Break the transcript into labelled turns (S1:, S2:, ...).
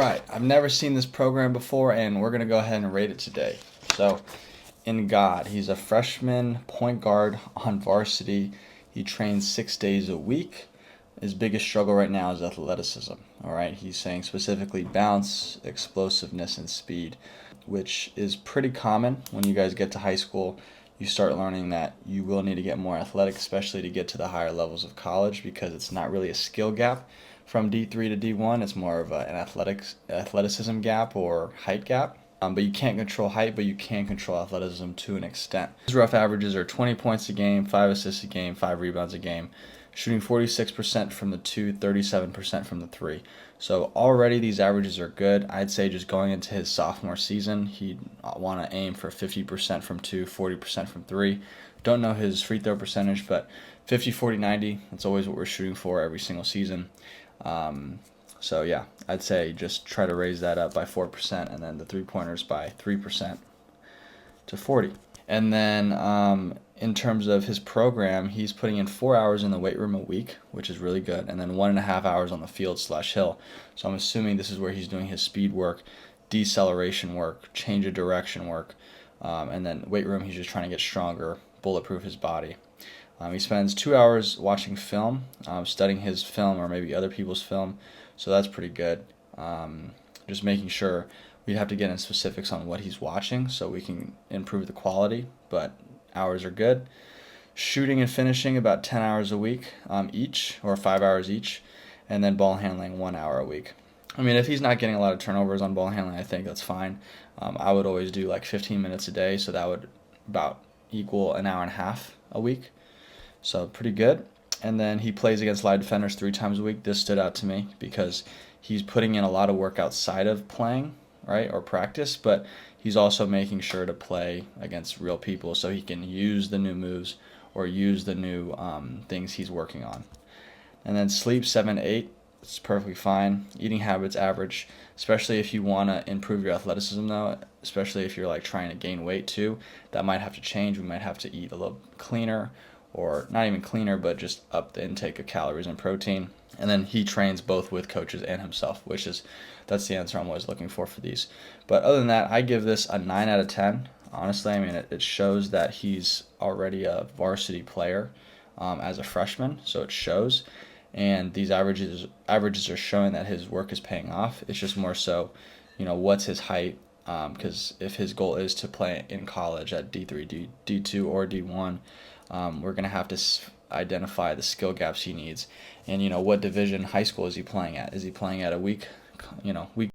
S1: right, I've never seen this program before, and we're going to go ahead and rate it today. So, in God, he's a freshman point guard on varsity. He trains 6 days a week. His biggest struggle right now is athleticism. All right, he's saying specifically bounce, explosiveness, and speed, which is pretty common when you guys get to high school. You start learning that you will need to get more athletic, especially to get to the higher levels of college, because it's not really a skill gap from D3 to D1. It's more of an athleticism gap or height gap. But you can't control height, but you can control athleticism to an extent. His rough averages are 20 points a game, 5 assists a game, 5 rebounds a game, shooting 46% from the 2, 37% from the 3. So already these averages are good. I'd say just going into his sophomore season, he'd want to aim for 50% from 2, 40% from 3. Don't know his free throw percentage, but 50, 40, 90, that's always what we're shooting for every single season. So yeah, I'd say just try to raise that up by 4%, and then the three-pointers by 3% to 40. And then in terms of his program, he's putting in 4 hours in the weight room a week, which is really good, and then 1.5 hours on the field/hill. So I'm assuming this is where he's doing his speed work, deceleration work, change of direction work, and then weight room, he's just trying to get stronger, bulletproof his body. He spends 2 hours watching film, studying his film or maybe other people's film, so that's pretty good. Just making sure we'd have to get in specifics on what he's watching so we can improve the quality, but hours are good. Shooting and finishing about 10 hours a week each, or 5 hours each, and then ball handling 1 hour a week. I mean, if he's not getting a lot of turnovers on ball handling, I think that's fine. I would always do like 15 minutes a day, so that would about equal an hour and a half a week. So pretty good. And then he plays against live defenders 3 times a week. This stood out to me because he's putting in a lot of work outside of playing, right, or practice, but he's also making sure to play against real people so he can use the new moves or use the new things he's working on. And then sleep 7 to 8. It's perfectly fine. Eating habits average, especially if you want to improve your athleticism though, especially if you're like trying to gain weight too. That might have to change. We might have to eat a little cleaner, or not even cleaner, but just up the intake of calories and protein. And then he trains both with coaches and himself, that's the answer I'm always looking for these. But other than that, I give this a 9 out of 10. Honestly, I mean, it shows that he's already a varsity player as a freshman, so it shows. And these averages are showing that his work is paying off. It's just more so, what's his height? Because if his goal is to play in college at D3, D2, or D1, we're going to have to identify the skill gaps he needs. And, what division high school is he playing at? Is he playing at a weak